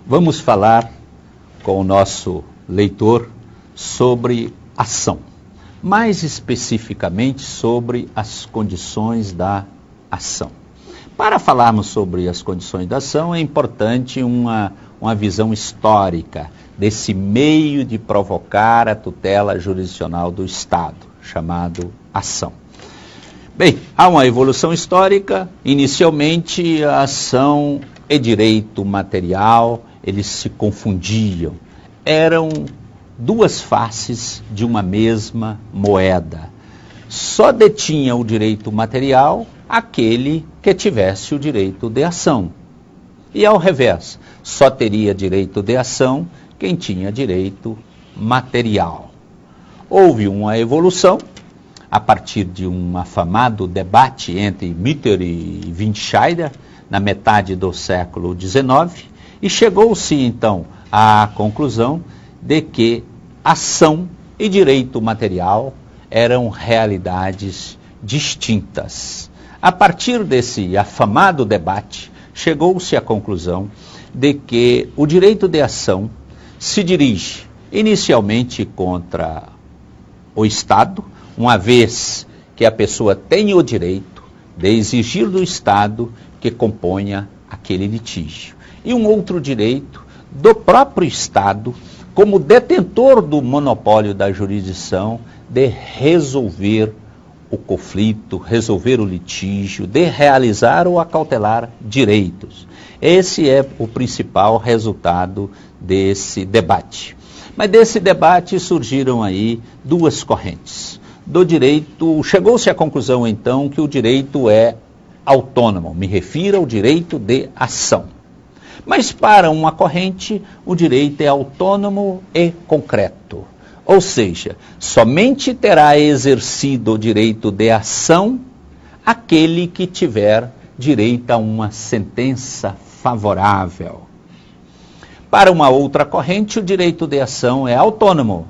Vamos falar com o nosso leitor sobre ação, mais especificamente sobre as condições da ação. Para falarmos sobre as condições da ação, é importante uma visão histórica desse meio de provocar a tutela jurisdicional do Estado, chamado ação. Bem, há uma evolução histórica. Inicialmente, a ação e direito material, eles se confundiam. Eram duas faces de uma mesma moeda. Só detinha o direito material aquele que tivesse o direito de ação. E ao revés, só teria direito de ação quem tinha direito material. Houve uma evolução a partir de um afamado debate entre Mitter e Windscheider, na metade do século XIX, e chegou-se então à conclusão de que ação e direito material eram realidades distintas. A partir desse afamado debate, chegou-se à conclusão de que o direito de ação se dirige inicialmente contra o Estado, uma vez que a pessoa tem o direito de exigir do Estado que componha aquele litígio. E um outro direito do próprio Estado, como detentor do monopólio da jurisdição, de resolver o conflito, resolver o litígio, de realizar ou acautelar direitos. Esse é o principal resultado desse debate. Mas desse debate surgiram aí duas correntes. Do direito, chegou-se à conclusão então que o direito é autônomo, me refiro ao direito de ação. Mas para uma corrente, o direito é autônomo e concreto. Ou seja, somente terá exercido o direito de ação aquele que tiver direito a uma sentença favorável. Para uma outra corrente, o direito de ação é autônomo,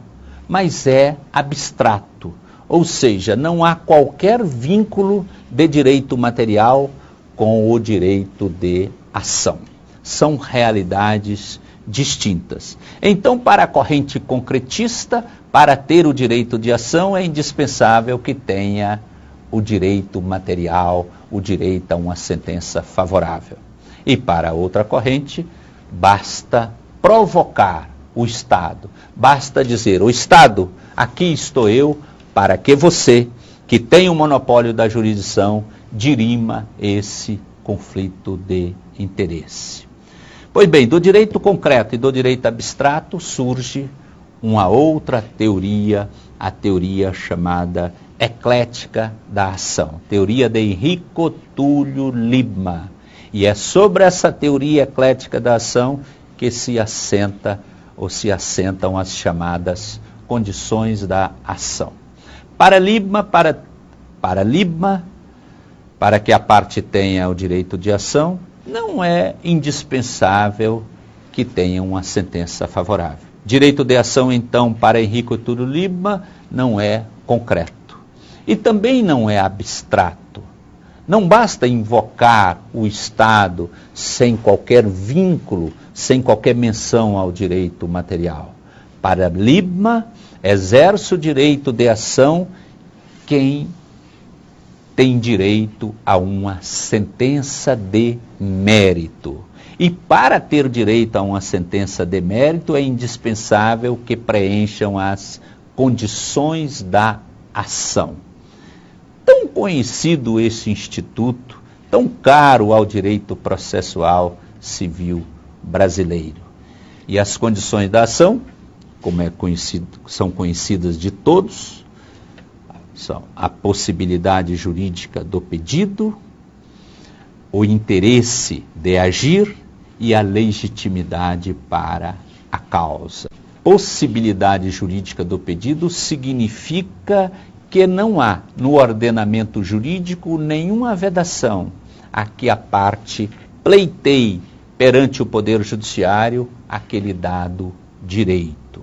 mas é abstrato. Ou seja, não há qualquer vínculo de direito material com o direito de ação. São realidades distintas. Então, para a corrente concretista, para ter o direito de ação, é indispensável que tenha o direito material, o direito a uma sentença favorável. E para outra corrente, basta provocar o Estado. Basta dizer, o Estado, aqui estou eu, para que você, que tem o monopólio da jurisdição, dirima esse conflito de interesse. Pois bem, do direito concreto e do direito abstrato surge uma outra teoria, a teoria chamada eclética da ação, teoria de Enrico Túlio Libma. E é sobre essa teoria eclética da ação que se assenta ou se assentam as chamadas condições da ação. Para Libma, para que a parte tenha o direito de ação, não é indispensável que tenha uma sentença favorável. Direito de ação, então, para Enrico Túlio Libma, não é concreto. E também não é abstrato. Não basta invocar o Estado sem qualquer vínculo, sem qualquer menção ao direito material. Para Libma, exerce o direito de ação quem tem direito a uma sentença de mérito. E para ter direito a uma sentença de mérito é indispensável que preencham as condições da ação. Tão conhecido esse instituto, tão caro ao direito processual civil brasileiro. E as condições da ação, como são conhecidas de todos, são a possibilidade jurídica do pedido, o interesse de agir e a legitimidade para a causa. Possibilidade jurídica do pedido significa que não há no ordenamento jurídico nenhuma vedação a que a parte pleiteie perante o Poder Judiciário aquele dado direito.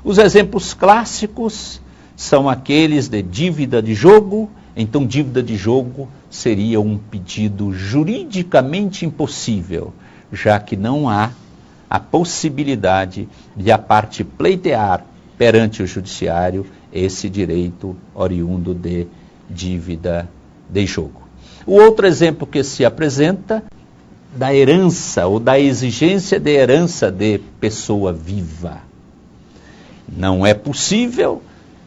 Os exemplos clássicos são aqueles de dívida de jogo. Então, dívida de jogo seria um pedido juridicamente impossível, já que não há a possibilidade de a parte pleitear perante o judiciário esse direito oriundo de dívida de jogo. O outro exemplo que se apresenta da herança ou da exigência de herança de pessoa viva. Não é possível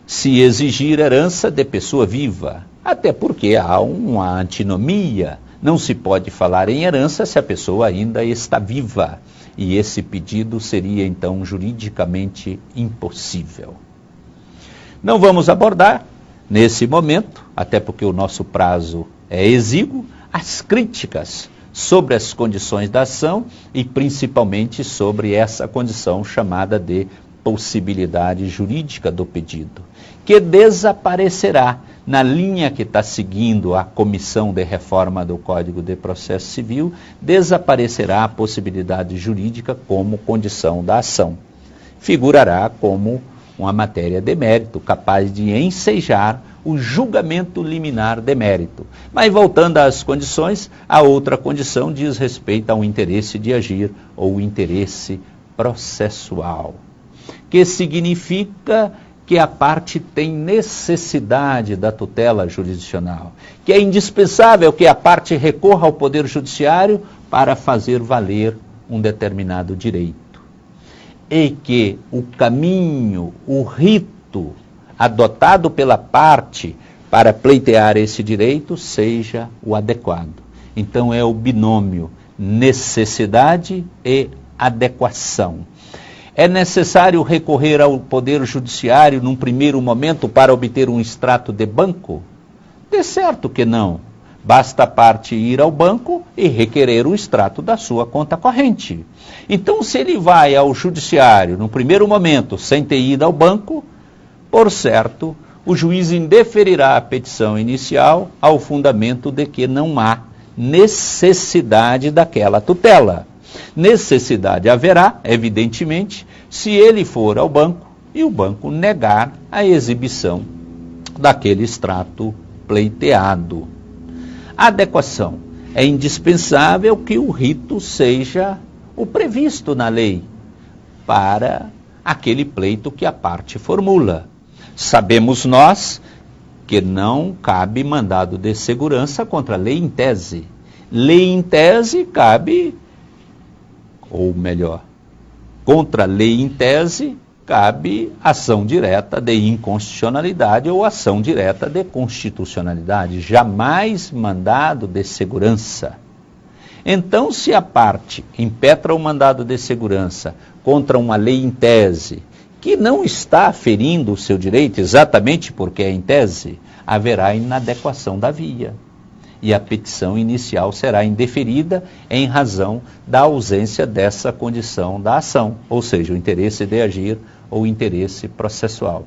se exigir herança de pessoa viva, até porque há uma antinomia. Não se pode falar em herança se a pessoa ainda está viva, e esse pedido seria então juridicamente impossível. Não vamos abordar nesse momento, até porque o nosso prazo é exíguo, as críticas sobre as condições da ação e principalmente sobre essa condição chamada de possibilidade jurídica do pedido, que desaparecerá na linha que está seguindo a Comissão de Reforma do Código de Processo Civil, desaparecerá a possibilidade jurídica como condição da ação. Figurará como uma matéria de mérito, capaz de ensejar o julgamento liminar de mérito. Mas voltando às condições, a outra condição diz respeito ao interesse de agir ou interesse processual, que significa que a parte tem necessidade da tutela jurisdicional, que é indispensável que a parte recorra ao Poder Judiciário para fazer valer um determinado direito, e que o caminho, o rito adotado pela parte para pleitear esse direito seja o adequado. Então é o binômio necessidade e adequação. É necessário recorrer ao Poder Judiciário num primeiro momento para obter um extrato de banco? De certo que não. Basta a parte ir ao banco e requerer o extrato da sua conta corrente. Então, se ele vai ao Judiciário num primeiro momento sem ter ido ao banco, por certo, o juiz indeferirá a petição inicial ao fundamento de que não há necessidade daquela tutela. Necessidade haverá, evidentemente, se ele for ao banco e o banco negar a exibição daquele extrato pleiteado. A adequação. É indispensável que o rito seja o previsto na lei para aquele pleito que a parte formula. Sabemos nós que não cabe mandado de segurança contra a lei em tese. Lei em tese cabe, ou melhor, contra a lei em tese cabe ação direta de inconstitucionalidade ou ação direta de constitucionalidade, jamais mandado de segurança. Então, se a parte impetra o mandado de segurança contra uma lei em tese, que não está aferindo o seu direito exatamente porque é em tese, haverá inadequação da via. E a petição inicial será indeferida em razão da ausência dessa condição da ação, ou seja, o interesse de agir ou interesse processual.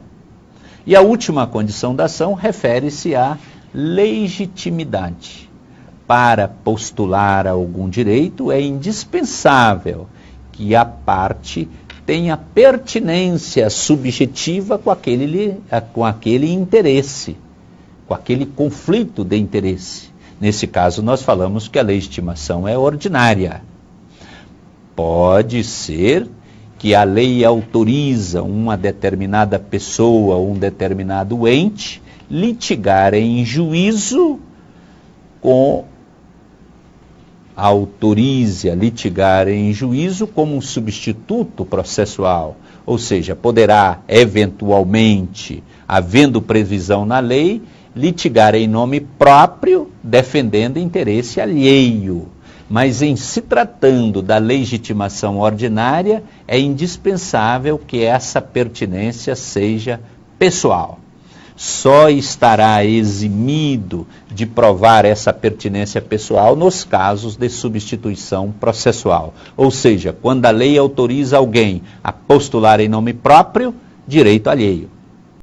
E a última condição da ação refere-se à legitimidade. Para postular algum direito é indispensável que a parte tenha pertinência subjetiva com aquele interesse, com aquele conflito de interesse. Nesse caso, nós falamos que a legitimação é ordinária. Pode ser que a lei autoriza uma determinada pessoa ou um determinado ente litigar em juízo autorize a litigar em juízo como um substituto processual, ou seja, poderá eventualmente, havendo previsão na lei, litigar em nome próprio, defendendo interesse alheio. Mas em se tratando da legitimação ordinária, é indispensável que essa pertinência seja pessoal. Só estará eximido de provar essa pertinência pessoal nos casos de substituição processual. Ou seja, quando a lei autoriza alguém a postular em nome próprio, direito alheio.